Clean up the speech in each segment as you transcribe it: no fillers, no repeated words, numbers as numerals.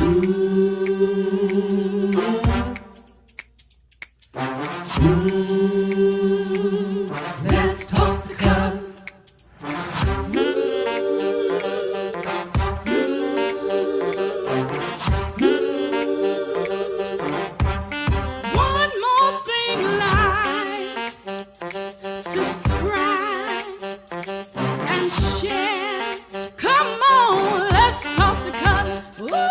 Let's talk to God. One more thing, like, subscribe, and share. Come on, let's talk to God. Woo!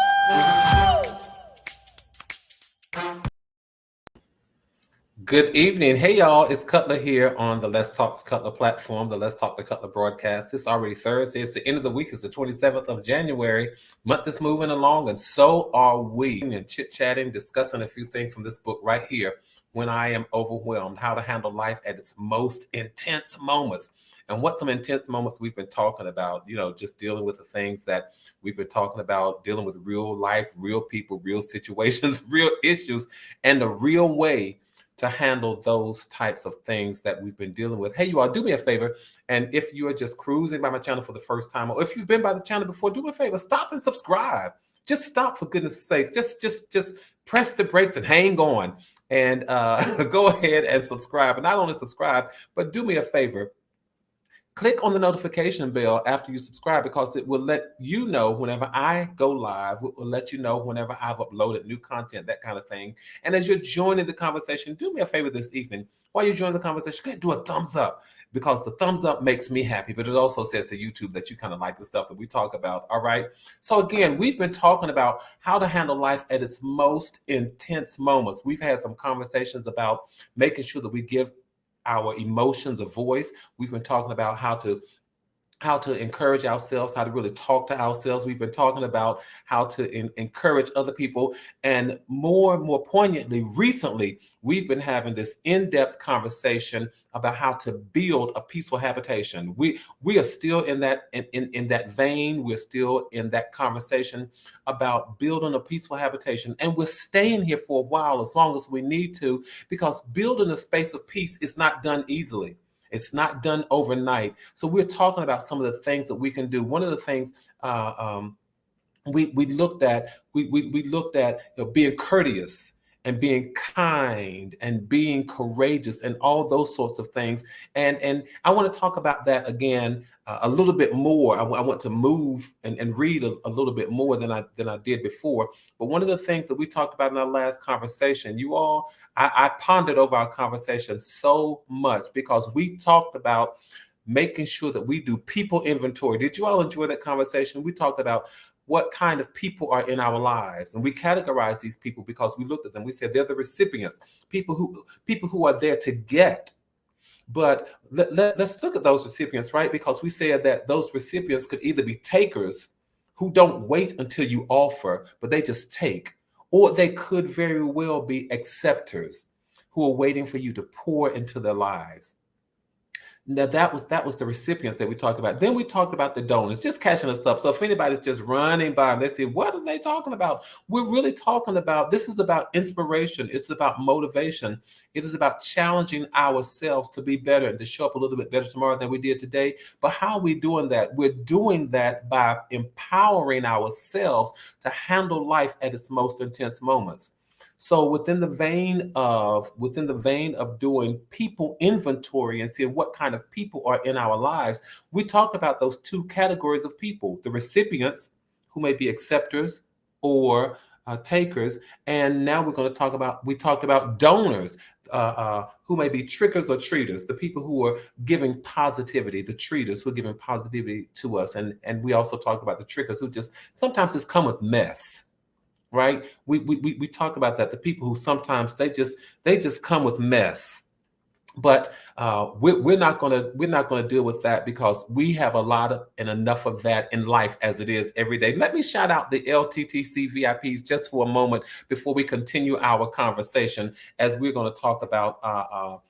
Good evening. Hey, y'all. It's Cutler here on the Let's Talk to Cutler platform, the Let's Talk to Cutler broadcast. It's already Thursday. It's the end of the week. It's the 27th of January. Month is moving along, and so are we. And chit-chatting, discussing a few things from this book right here, When I Am Overwhelmed, How to Handle Life at Its Most Intense Moments. And what some intense moments we've been talking about, just dealing with the things that we've been talking about, dealing with real life, real people, real situations, real issues, and the real way to handle those types of things that we've been dealing with. Hey, you all, do me a favor. And if you are just cruising by my channel for the first time, or if you've been by the channel before, do me a favor, stop and subscribe. Just stop, for goodness sakes. Just press the brakes and hang on and go ahead and subscribe. And not only subscribe, but do me a favor. Click on the notification bell after you subscribe, because it will let you know whenever I go live. It will let you know whenever I've uploaded new content, that kind of thing. And as you're joining the conversation, do me a favor this evening. While you're joining the conversation, go ahead and do a thumbs up, because the thumbs up makes me happy, but it also says to YouTube that you kind of like the stuff that we talk about, all right? So again, we've been talking about how to handle life at its most intense moments. We've had some conversations about making sure that we give our emotions a voice. We've been talking about how to encourage ourselves, how to really talk to ourselves. We've been talking about how to encourage other people. And more poignantly, recently, we've been having this in-depth conversation about how to build a peaceful habitation. We are still in that vein. We're still in that conversation about building a peaceful habitation. And we're staying here for a while, as long as we need to, because building a space of peace is not done easily. It's not done overnight. So we're talking about some of the things that we can do. One of the things we looked at, being courteous and being kind and being courageous and all those sorts of things. And I want to talk about that again a little bit more. I want to move and read a little bit more than I did before. But one of the things that we talked about in our last conversation, I pondered over our conversation so much, because we talked about making sure that we do people inventory. Did you all enjoy that conversation? We talked about what kind of people are in our lives, and we categorize these people because we looked at them. We said they're the recipients, people who are there to get. But let's look at those recipients, right? Because we said that those recipients could either be takers, who don't wait until you offer, but they just take, or they could very well be acceptors, who are waiting for you to pour into their lives. Now that was the recipients that we talked about. Then we talked about the donors, just catching us up. So if anybody's just running by and they say, what are they talking about? We're really talking about, this is about inspiration. It's about motivation. It is about challenging ourselves to be better and to show up a little bit better tomorrow than we did today. But how are we doing that? We're doing that by empowering ourselves to handle life at its most intense moments. So within the vein of doing people inventory and seeing what kind of people are in our lives, we talked about those two categories of people: the recipients, who may be acceptors or takers, and now we talked about donors, who may be trickers or treaters, the people who are giving positivity, the treaters who are giving positivity to us, and we also talked about the trickers who just sometimes just come with mess. Right? We talk about that. The people who sometimes they just come with mess. But we're not gonna deal with that, because we have a lot of and enough of that in life as it is every day. Let me shout out the LTTC VIPs just for a moment before we continue our conversation, as we're going to talk about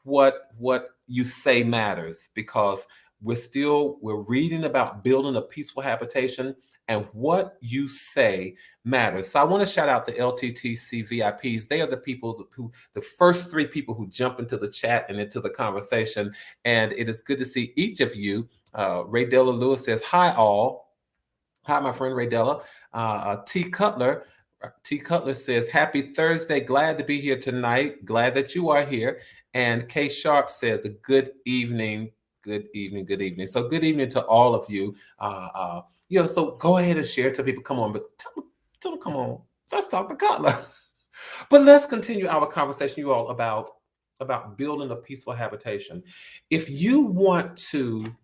what you say matters, because we're reading about building a peaceful habitation, and what you say matters. So I want to shout out the LTTC VIPs. They are the first three people who jump into the chat and into the conversation. And it is good to see each of you. Ray Della Lewis says, hi all. Hi, my friend Ray Della. T. Cutler. T. Cutler says, "Happy Thursday. Glad to be here tonight. Glad that you are here." And K. Sharp says, "A good evening. Good evening. Good evening." So, good evening to all of you. So go ahead and share to people. Come on, but tell them, come on. Let's talk to Cutler. But let's continue our conversation, you all, about building a peaceful habitation. If you want to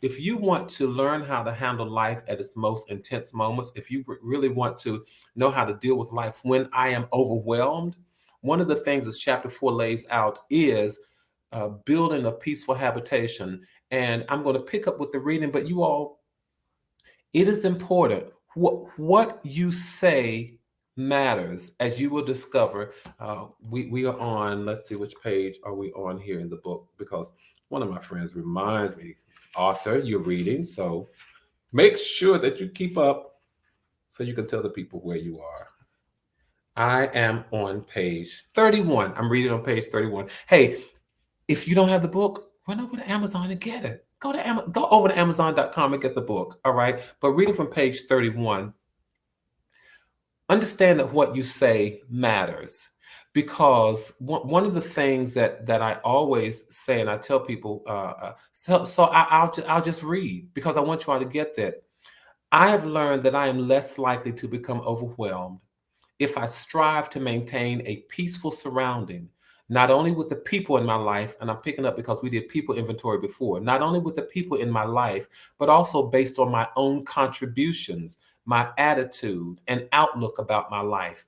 learn how to handle life at its most intense moments, if you really want to know how to deal with life when I am overwhelmed, one of the things that chapter 4 lays out is building a peaceful habitation. And I'm going to pick up with the reading, but you all, it is important. What you say matters, as you will discover. We are on, let's see, which page are we on here in the book? Because one of my friends reminds me, Arthur, you're reading, so make sure that you keep up so you can tell the people where you are. I am on page 31. I'm reading on page 31. Hey, if you don't have the book, run over to Amazon and get it. Go over to Amazon.com and get the book. All right. But reading from page 31, understand that what you say matters. Because one of the things that I always say, and I tell people, I'll just read because I want you all to get that. I have learned that I am less likely to become overwhelmed if I strive to maintain a peaceful surrounding, not only with the people in my life, and I'm picking up because we did people inventory before, not only with the people in my life, but also based on my own contributions, my attitude, and outlook about my life.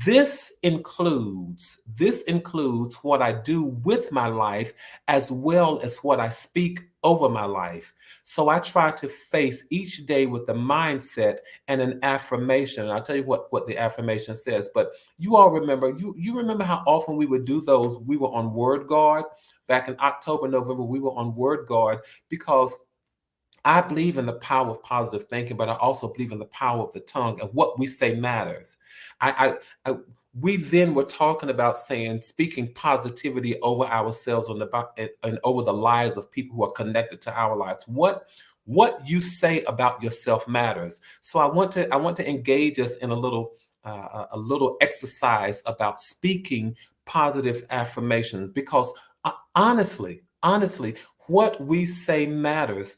This includes what I do with my life as well as what I speak over my life. So I try to face each day with the mindset and an affirmation. And I'll tell you what the affirmation says. But you all remember, you remember how often we would do those. We were on Word Guard back in October, November. We were on Word Guard because I believe in the power of positive thinking, but I also believe in the power of the tongue, and what we say matters. We then were talking about speaking positivity over ourselves and over the lives of people who are connected to our lives. What you say about yourself matters. So I want to engage us in a little exercise about speaking positive affirmations, because honestly, what we say matters.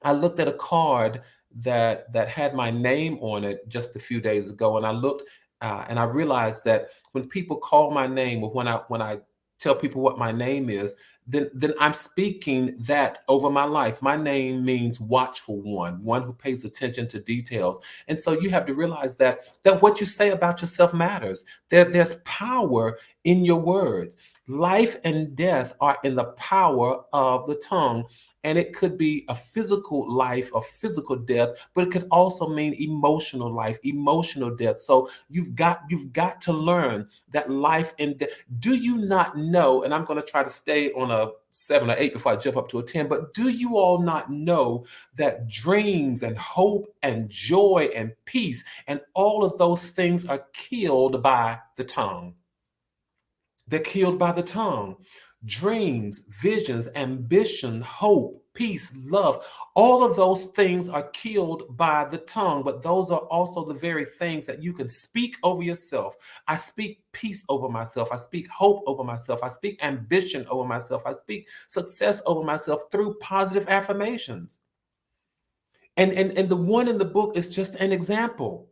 I looked at a card that had my name on it just a few days ago, and I looked and I realized that when people call my name, or when I tell people what my name is, then I'm speaking that over my life. My name means watchful one who pays attention to details. And so you have to realize that what you say about yourself matters. There's power in your words. Life and death are in the power of the tongue. And it could be a physical life or physical death, but it could also mean emotional life, emotional death. So you've got to learn that life and death. Do you not know? And I'm going to try to stay on a 7 or 8 before I jump up to a 10. But do you all not know that dreams and hope and joy and peace and all of those things are killed by the tongue? They're killed by the tongue. Dreams, visions, ambition, hope, peace, love, all of those things are killed by the tongue, but those are also the very things that you can speak over yourself. I speak peace over myself. I speak hope over myself. I speak ambition over myself. I speak success over myself through positive affirmations. And the one in the book is just an example.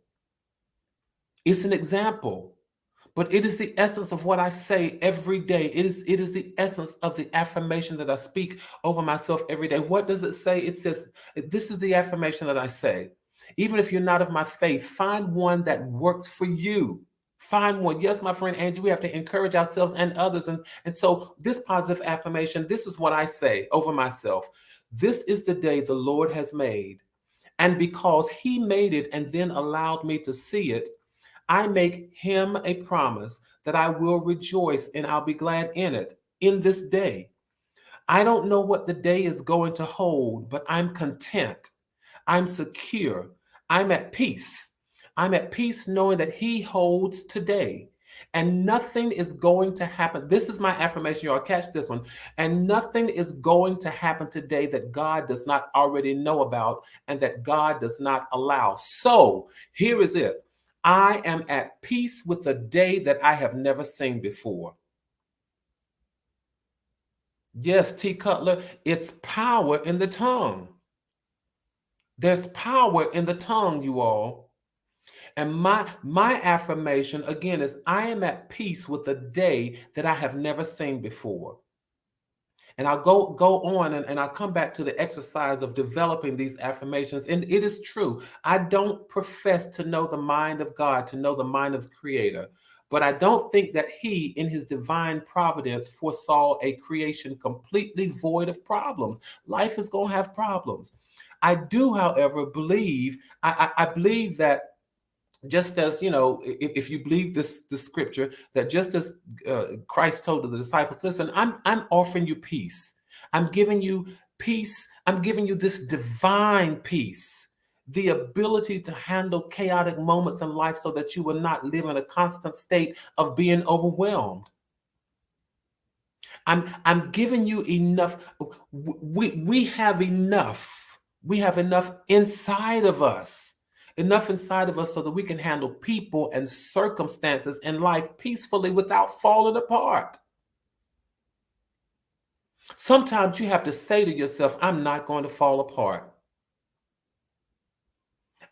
It's an example. But it is the essence of what I say every day. It is the essence of the affirmation that I speak over myself every day. What does it say? It says, this is the affirmation that I say. Even if you're not of my faith, find one that works for you. Find one. Yes, my friend Angie, we have to encourage ourselves and others. And so this positive affirmation, this is what I say over myself. This is the day the Lord has made. And because he made it and then allowed me to see it, I make him a promise that I will rejoice and I'll be glad in it, in this day. I don't know what the day is going to hold, but I'm content. I'm secure. I'm at peace. I'm at peace knowing that he holds today. And nothing is going to happen. This is my affirmation, y'all. Catch this one. And nothing is going to happen today that God does not already know about and that God does not allow. So here is it. I am at peace with a day that I have never seen before. Yes, T. Cutler, it's power in the tongue. There's power in the tongue, you all. And my affirmation again is I am at peace with a day that I have never seen before. And I'll go on and I'll come back to the exercise of developing these affirmations. And it is true. I don't profess to know the mind of God, to know the mind of the Creator. But I don't think that He, in His divine providence, foresaw a creation completely void of problems. Life is going to have problems. I do, however, believe, I believe that just as if you believe this scripture, that just as Christ told the disciples, listen, I'm offering you peace. I'm giving you peace. I'm giving you this divine peace, the ability to handle chaotic moments in life so that you will not live in a constant state of being overwhelmed. I'm giving you enough. We have enough. We have enough inside of us. Enough inside of us so that we can handle people and circumstances in life peacefully without falling apart. Sometimes you have to say to yourself, I'm not going to fall apart.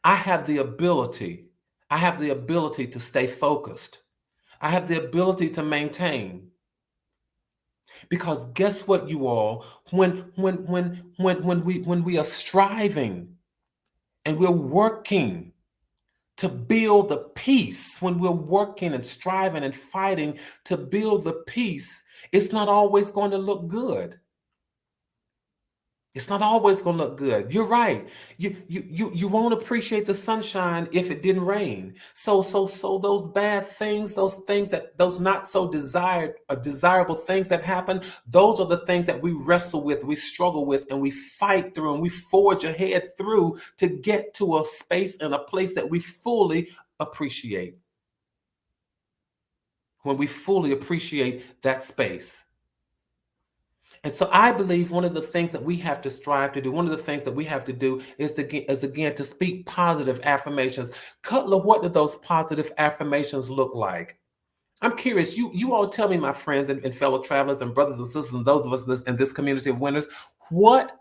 I have the ability. I have the ability to stay focused. I have the ability to maintain. Because guess what, you all? When we are striving and we're working to build the peace, when we're working and striving and fighting to build the peace, it's not always going to look good. It's not always going to look good. You're right. You won't appreciate the sunshine if it didn't rain. So those bad things, those not so desirable things that happen, those are the things that we wrestle with, we struggle with, and we fight through, and we forge ahead through to get to a space and a place that we fully appreciate. When we fully appreciate that space. And so I believe one of the things that we have to strive to do, one of the things that we have to do is again to speak positive affirmations. Cutler, what do those positive affirmations look like? I'm curious. You all tell me, my friends and fellow travelers and brothers and sisters and those of us in this community of winners, what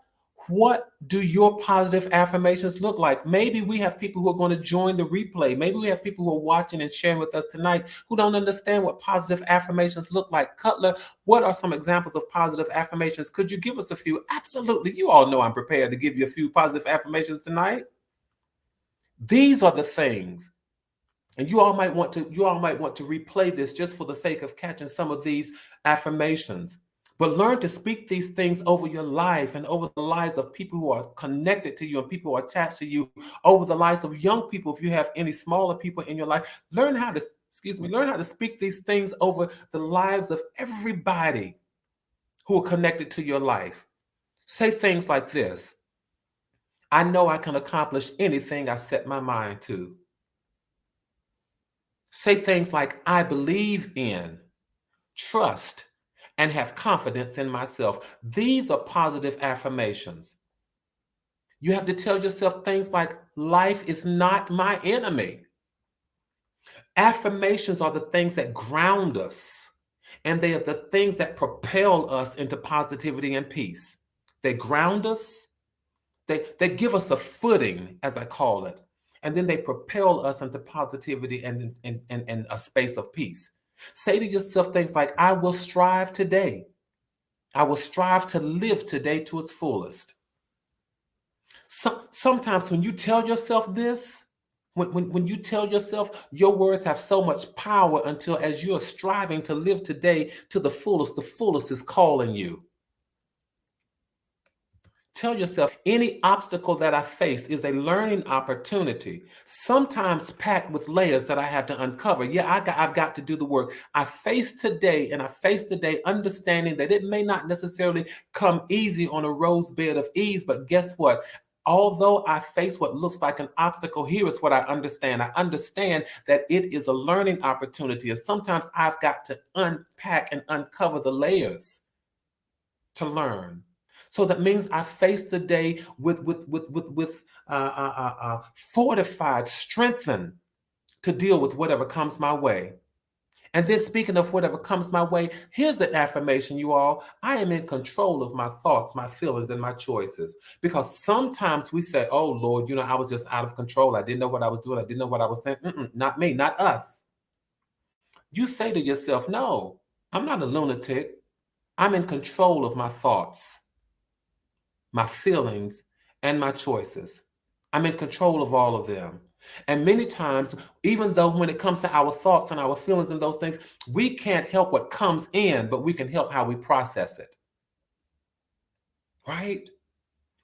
do your positive affirmations look like? Maybe we have people who are going to join the replay. Maybe we have people who are watching and sharing with us tonight who don't understand what positive affirmations look like. Cutler, what are some examples of positive affirmations? Could you give us a few? Absolutely. You all know I'm prepared to give you a few positive affirmations tonight. These are the things. And you all might want to replay this just for the sake of catching some of these affirmations. But learn to speak these things over your life and over the lives of people who are connected to you and people who are attached to you, over the lives of young people. If you have any smaller people in your life, learn how to speak these things over the lives of everybody who are connected to your life. Say things like this: I know I can accomplish anything I set my mind to. Say things like, I believe in, trust, and have confidence in myself. These are positive affirmations. You have to tell yourself things like, life is not my enemy. Affirmations are the things that ground us, and they are the things that propel us into positivity and peace. They ground us, they give us a footing, as I call it, and then they propel us into positivity and a space of peace. Say to yourself things like, I will strive today. I will strive to live today to its fullest. Sometimes when you tell yourself this, when you tell yourself, your words have so much power until as you're striving to live today to the fullest is calling you. Tell yourself, any obstacle that I face is a learning opportunity, sometimes packed with layers that I have to uncover. Yeah, I've got to do the work. I face today understanding that it may not necessarily come easy on a rose bed of ease, but guess what? Although I face what looks like an obstacle, here is what I understand. I understand that it is a learning opportunity. And sometimes I've got to unpack and uncover the layers to learn. So that means I face the day with fortified, strengthened to deal with whatever comes my way. And then, speaking of whatever comes my way, here's the affirmation, you all. I am in control of my thoughts, my feelings, and my choices. Because sometimes we say, oh, Lord, I was just out of control. I didn't know what I was doing. I didn't know what I was saying. Not me, not us. You say to yourself, no, I'm not a lunatic. I'm in control of my thoughts, my feelings, and my choices. I'm in control of all of them. And many times, even though when it comes to our thoughts and our feelings and those things, we can't help what comes in, but we can help how we process it. Right?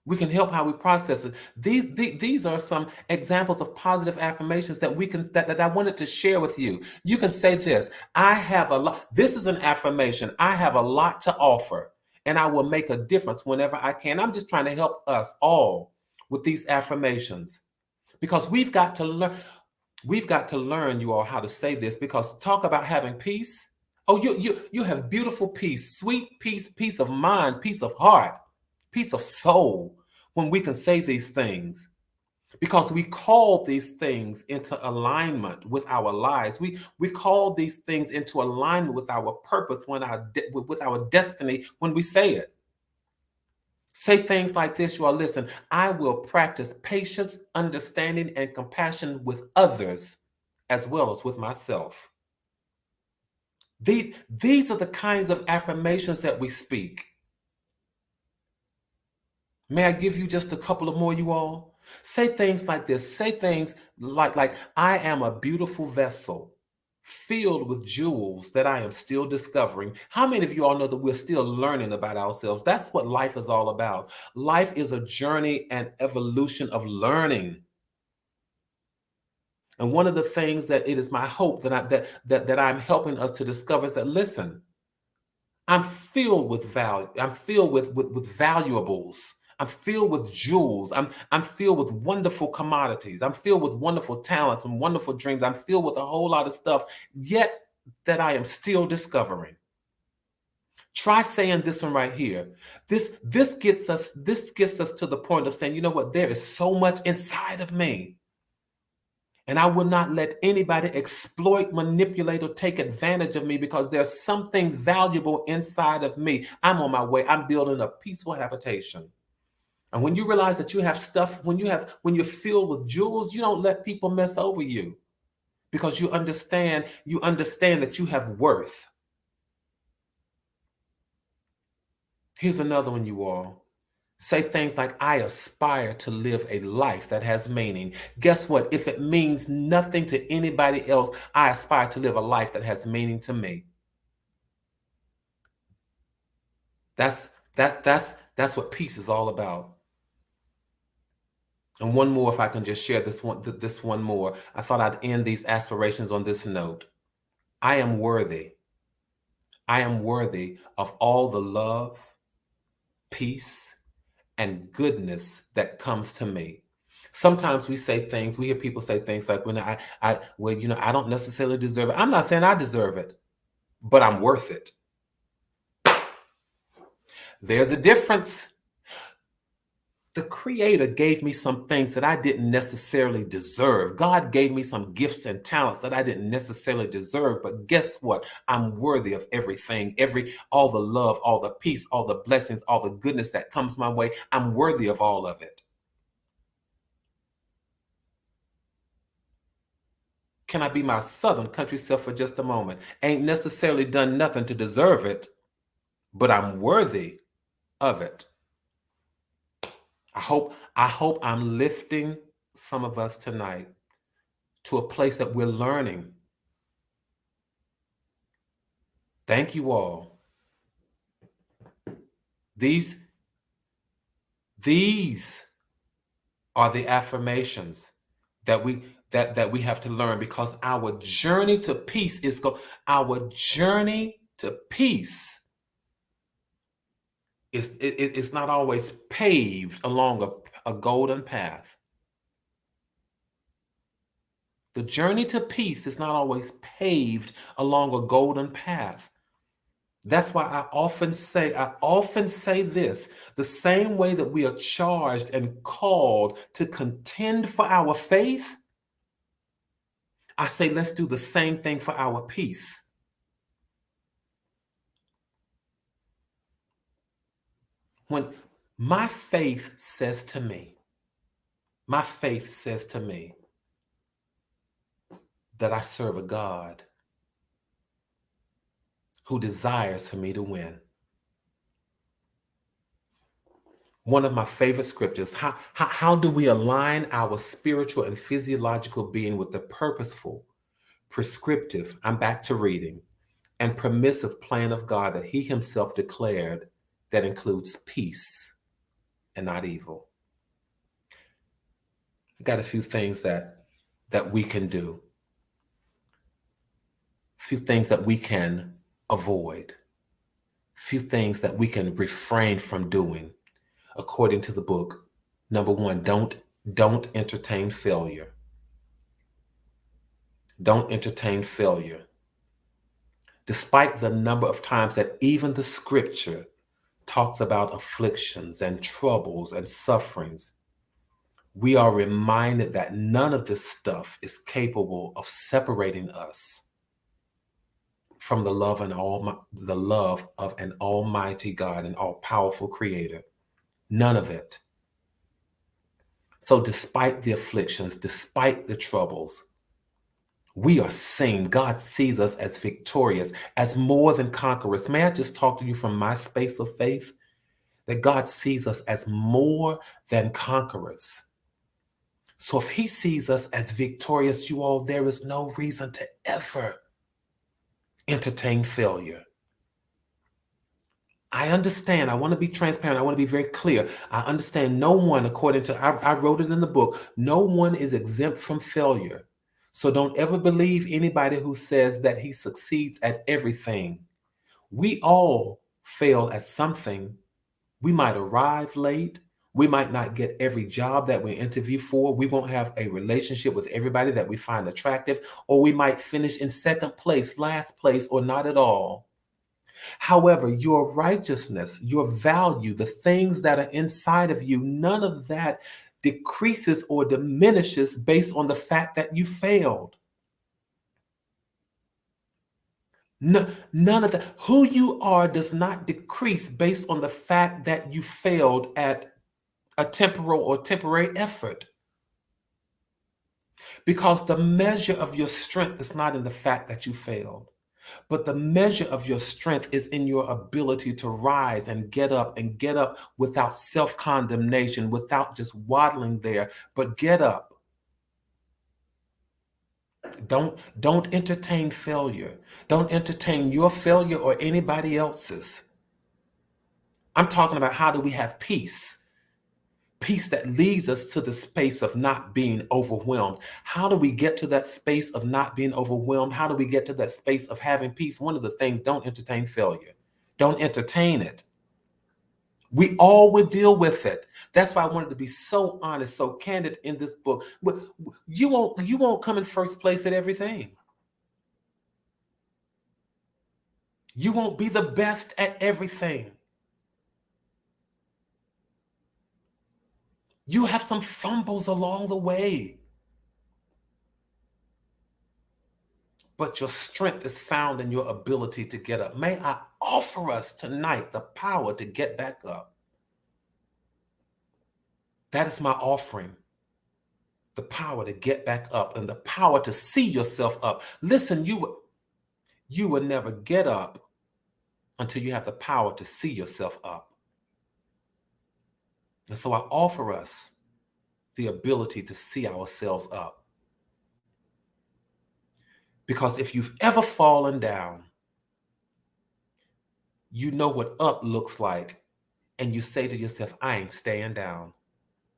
We can help how we process it. These are some examples of positive affirmations that that I wanted to share with you. You can say this: I have a lot. This is an affirmation. I have a lot to offer, and I will make a difference whenever I can. I'm just trying to help us all with these affirmations because we've got to learn. We've got to learn, you all, how to say this, because talk about having peace. Oh, you have beautiful peace, sweet peace, peace of mind, peace of heart, peace of soul when we can say these things, because we call these things into alignment with our lives. We call these things into alignment with our purpose, with our destiny when we say it. Say things like this, you all. Listen, I will practice patience, understanding, and compassion with others as well as with myself. These are the kinds of affirmations that we speak. May I give you just a couple of more, you all? Say things like this. Say things like I am a beautiful vessel filled with jewels that I am still discovering. How many of you all know that we're still learning about ourselves? That's what life is all about. Life is a journey and evolution of learning. And one of the things that it is my hope that I'm helping us to discover is that, listen, I'm filled with value. I'm filled with valuables. I'm filled with jewels. I'm filled with wonderful commodities. I'm filled with wonderful talents and wonderful dreams. I'm filled with a whole lot of stuff, yet that I am still discovering. Try saying this one right here. This gets us to the point of saying, you know what, there is so much inside of me. And I will not let anybody exploit, manipulate, or take advantage of me, because there's something valuable inside of me. I'm on my way. I'm building a peaceful habitation. And when you realize that you have stuff, when you're filled with jewels, you don't let people mess over you, because you understand that you have worth. Here's another one, you all. Say things like, I aspire to live a life that has meaning. Guess what? If it means nothing to anybody else, I aspire to live a life that has meaning to me. That's what peace is all about. And one more, if I can just share this one more. I thought I'd end these aspirations on this note. I am worthy. I am worthy of all the love, peace, and goodness that comes to me. Sometimes we hear people say things like, I don't necessarily deserve it. I'm not saying I deserve it, but I'm worth it. There's a difference. The Creator gave me some things that I didn't necessarily deserve. God gave me some gifts and talents that I didn't necessarily deserve. But guess what? I'm worthy of everything, all the love, all the peace, all the blessings, all the goodness that comes my way. I'm worthy of all of it. Can I be my Southern country self for just a moment? Ain't necessarily done nothing to deserve it, but I'm worthy of it. I hope I'm lifting some of us tonight to a place that we're learning. Thank you all. These are the affirmations that we have to learn, because our journey to peace is it's not always paved along a golden path. The journey to peace is not always paved along a golden path. That's why I often say this, the same way that we are charged and called to contend for our faith, I say let's do the same thing for our peace. When my faith says to me, my faith says to me that I serve a God who desires for me to win. One of my favorite scriptures, how do we align our spiritual and physiological being with the purposeful, prescriptive, I'm back to reading, and permissive plan of God that he himself declared that includes peace and not evil? I got a few things that we can do, a few things that we can avoid, a few things that we can refrain from doing according to the book. Number one, don't entertain failure. Don't entertain failure. Despite the number of times that even the scripture talks about afflictions and troubles and sufferings, we are reminded that none of this stuff is capable of separating us from the love of an almighty God, an all-powerful creator. None of it. So despite the afflictions, despite the troubles, we are seen. God sees us as victorious, as more than conquerors. May I just talk to you from my space of faith? That God sees us as more than conquerors. So if he sees us as victorious, you all, there is no reason to ever entertain failure. I understand. I want to be transparent. I want to be very clear. I understand no one, according to, I wrote it in the book, no one is exempt from failure. So don't ever believe anybody who says that he succeeds at everything. We all fail at something. We might arrive late. We might not get every job that we interview for. We won't have a relationship with everybody that we find attractive, or we might finish in second place, last place, or not at all. However, your righteousness, your value, the things that are inside of you, none of that decreases or diminishes based on the fact that you failed. No, none of that. Who you are does not decrease based on the fact that you failed at a temporal or temporary effort. Because the measure of your strength is not in the fact that you failed, but the measure of your strength is in your ability to rise and get up without self-condemnation, without just waddling there, but get up. Don't entertain failure. Don't entertain your failure or anybody else's. I'm talking about how do we have peace? Peace that leads us to the space of not being overwhelmed. How do we get to that space of not being overwhelmed? How do we get to that space of having peace? One of the things, don't entertain failure. Don't entertain it. We all would deal with it. That's why I wanted to be so honest, so candid in this book. You won't come in first place at everything. You won't be the best at everything. You have some fumbles along the way. But your strength is found in your ability to get up. May I offer us tonight the power to get back up. That is my offering. The power to get back up and the power to see yourself up. Listen, you will never get up until you have the power to see yourself up. And so I offer us the ability to see ourselves up. Because if you've ever fallen down, you know what up looks like. And you say to yourself, I ain't staying down,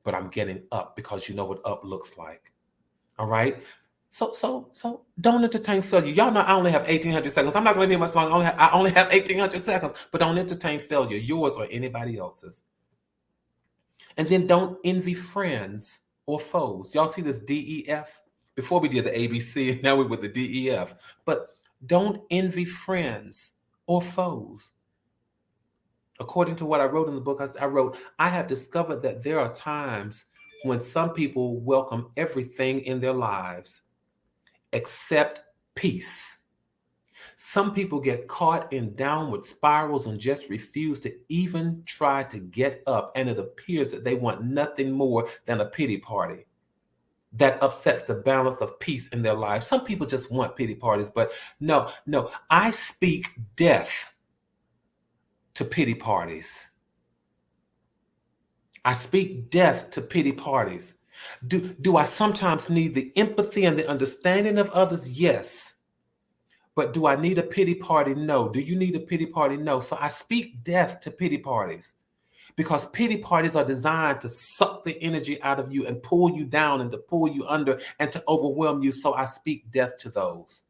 but I'm getting up, because you know what up looks like. All right. So don't entertain failure. Y'all know I only have 1,800 seconds. I'm not going to be much longer. I only have 1,800 seconds, but don't entertain failure, yours or anybody else's. And then don't envy friends or foes. Y'all see this DEF? Before we did the ABC, now we're with the DEF. But don't envy friends or foes. According to what I wrote in the book, I wrote, I have discovered that there are times when some people welcome everything in their lives except peace. Some people get caught in downward spirals and just refuse to even try to get up. And it appears that they want nothing more than a pity party. That upsets the balance of peace in their lives. Some people just want pity parties, but no, I speak death to pity parties. I speak death to pity parties. Do I sometimes need the empathy and the understanding of others? Yes. But do I need a pity party? No. Do you need a pity party? No. So I speak death to pity parties because pity parties are designed to suck the energy out of you and pull you down and to pull you under and to overwhelm you. So I speak death to those.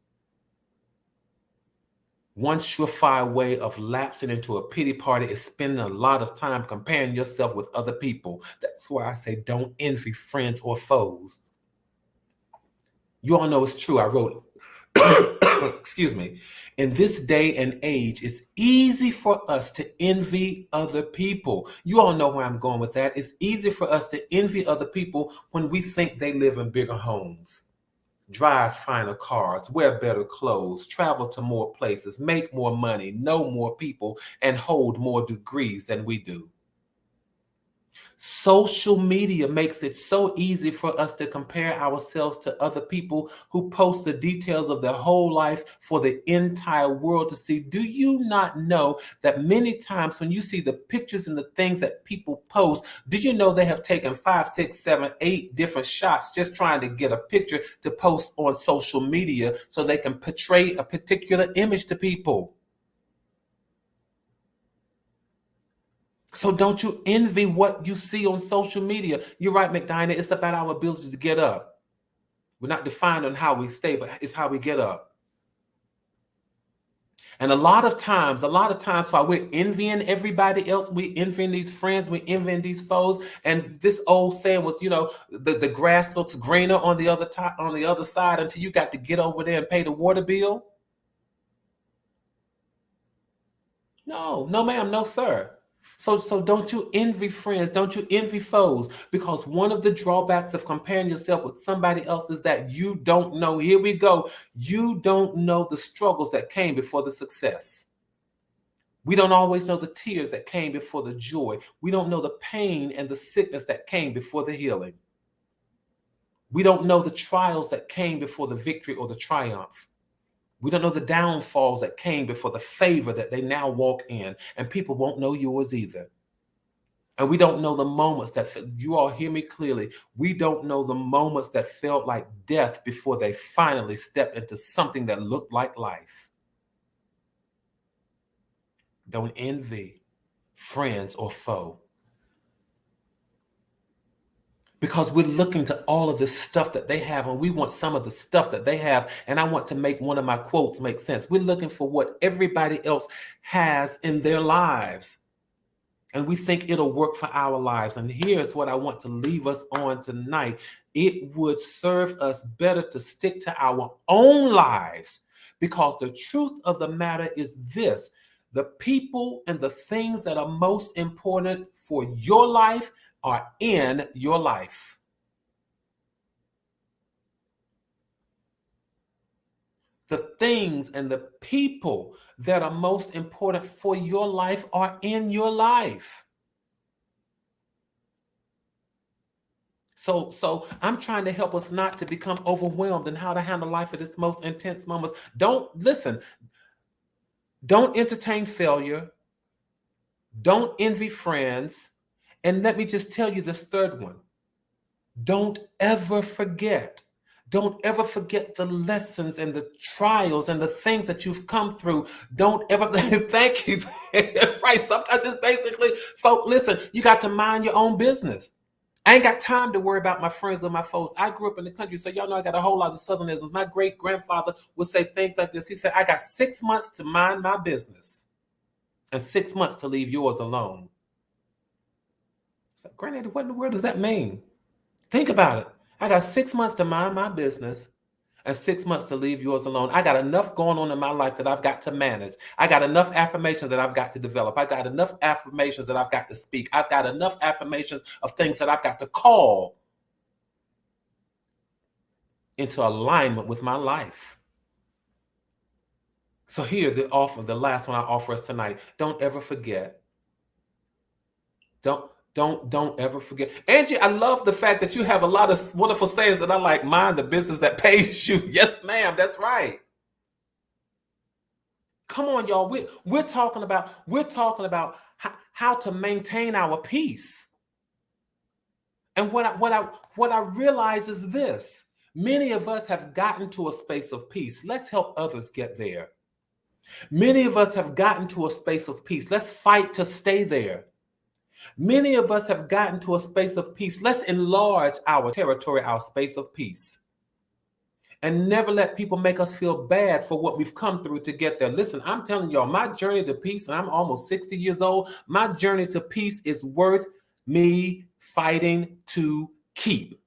One surefire way of lapsing into a pity party is spending a lot of time comparing yourself with other people. That's why I say don't envy friends or foes. You all know it's true. I wrote, excuse me, in this day and age, it's easy for us to envy other people. You all know where I'm going with that. It's easy for us to envy other people when we think they live in bigger homes, drive finer cars, wear better clothes, travel to more places, make more money, know more people, and hold more degrees than we do. Social media makes it so easy for us to compare ourselves to other people who post the details of their whole life for the entire world to see. Do you not know that many times when you see the pictures and the things that people post, did you know they have taken 5, 6, 7, 8 different shots just trying to get a picture to post on social media so they can portray a particular image to people? So don't you envy what you see on social media. You're right, McDina. It's about our ability to get up. We're not defined on how we stay, but it's how we get up. And a lot of times while we're envying everybody else, we envying these friends, we envying these foes. And this old saying was, the grass looks greener on the other side until you got to get over there and pay the water bill. No, ma'am, no, sir. So don't you envy friends, don't you envy foes, because one of the drawbacks of comparing yourself with somebody else is that you don't know, here we go, you don't know the struggles that came before the success. We don't always know the tears that came before the joy. We don't know the pain and the sickness that came before the healing. We don't know the trials that came before the victory or the triumph. We don't know the downfalls that came before the favor that they now walk in, and people won't know yours either. And we don't know the moments that, you all hear me clearly, we don't know the moments that felt like death before they finally stepped into something that looked like life. Don't envy friends or foe. Because we're looking to all of this stuff that they have, and we want some of the stuff that they have. And I want to make one of my quotes make sense. We're looking for what everybody else has in their lives, and we think it'll work for our lives. And here's what I want to leave us on tonight. It would serve us better to stick to our own lives, because the truth of the matter is this: the people and the things that are most important for your life are in your life. The things and the people that are most important for your life are in your life. So I'm trying to help us not to become overwhelmed in how to handle life at its most intense moments. Don't entertain failure. Don't envy friends. And let me just tell you this third one. Don't ever forget the lessons and the trials and the things that you've come through. Don't ever, thank you. Right. Sometimes it's basically, folks, listen, you got to mind your own business. I ain't got time to worry about my friends or my foes. I grew up in the country, so y'all know I got a whole lot of Southernisms. My great-grandfather would say things like this. He said, I got 6 months to mind my business and 6 months to leave yours alone. So, Granddaddy, what in the world does that mean? Think about it. I got 6 months to mind my business and 6 months to leave yours alone. I got enough going on in my life that I've got to manage. I got enough affirmations that I've got to develop. I got enough affirmations that I've got to speak. I've got enough affirmations of things that I've got to call into alignment with my life. So here, the last one I offer us tonight. Don't ever forget. Don't ever forget. Angie, I love the fact that you have a lot of wonderful sayings that I like. Mind the business that pays you. Yes, ma'am. That's right. Come on, y'all. We're talking about how to maintain our peace. And what I realize is this: many of us have gotten to a space of peace. Let's help others get there. Many of us have gotten to a space of peace. Let's fight to stay there. Many of us have gotten to a space of peace. Let's enlarge our territory, our space of peace. And never let people make us feel bad for what we've come through to get there. Listen, I'm telling y'all, my journey to peace, and I'm almost 60 years old, my journey to peace is worth me fighting to keep.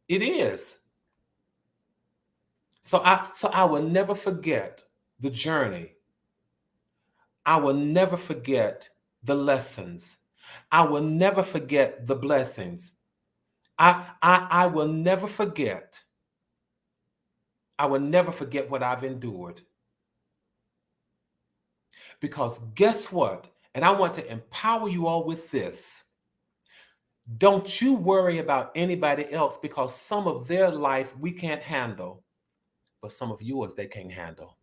It is. So I will never forget the journey. I will never forget the lessons. I will never forget the blessings. I will never forget. I will never forget what I've endured. Because guess what? And I want to empower you all with this. Don't you worry about anybody else, because some of their life we can't handle, but some of yours they can't handle.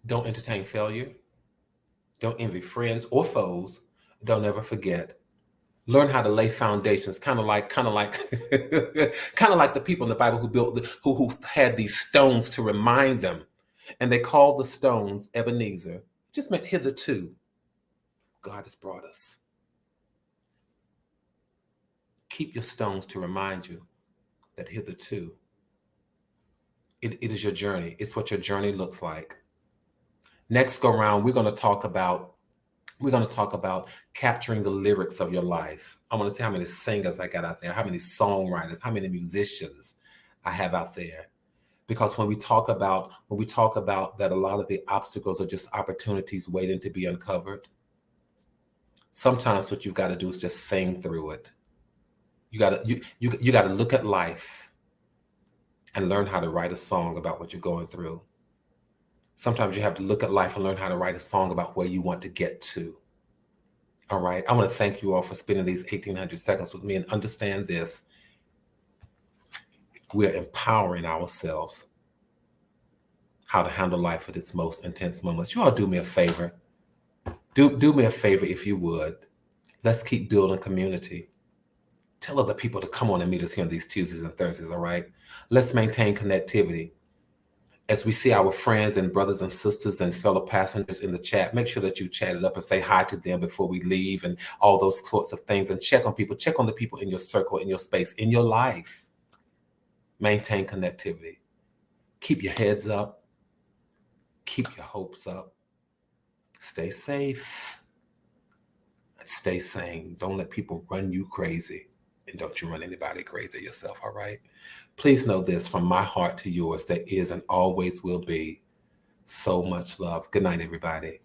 Don't entertain failure. Don't envy friends or foes. Don't ever forget. Learn how to lay foundations, kind of like the people in the Bible who built who had these stones to remind them, and they called the stones Ebenezer. It just meant hitherto God has brought us. Keep your stones to remind you that hitherto it is your journey. It's what your journey looks like. Next go round, we're going to talk about capturing the lyrics of your life. I want to see how many singers I got out there, how many songwriters, how many musicians I have out there. Because when we talk about that, a lot of the obstacles are just opportunities waiting to be uncovered. Sometimes what you've got to do is just sing through it. You got to look at life and learn how to write a song about what you're going through. Sometimes you have to look at life and learn how to write a song about where you want to get to. All right. I want to thank you all for spending these 1,800 seconds with me, and understand this. We're empowering ourselves how to handle life at its most intense moments. You all do me a favor. Do me a favor if you would. Let's keep building community. Tell other people to come on and meet us here on these Tuesdays and Thursdays, all right? Let's maintain connectivity. As we see our friends and brothers and sisters and fellow passengers in the chat, make sure that you chat it up and say hi to them before we leave and all those sorts of things. And check on people. Check on the people in your circle, in your space, in your life. Maintain connectivity. Keep your heads up. Keep your hopes up. Stay safe. And stay sane. Don't let people run you crazy. And don't you run anybody crazy yourself, all right? Please know this, from my heart to yours, there is and always will be so much love. Good night, everybody.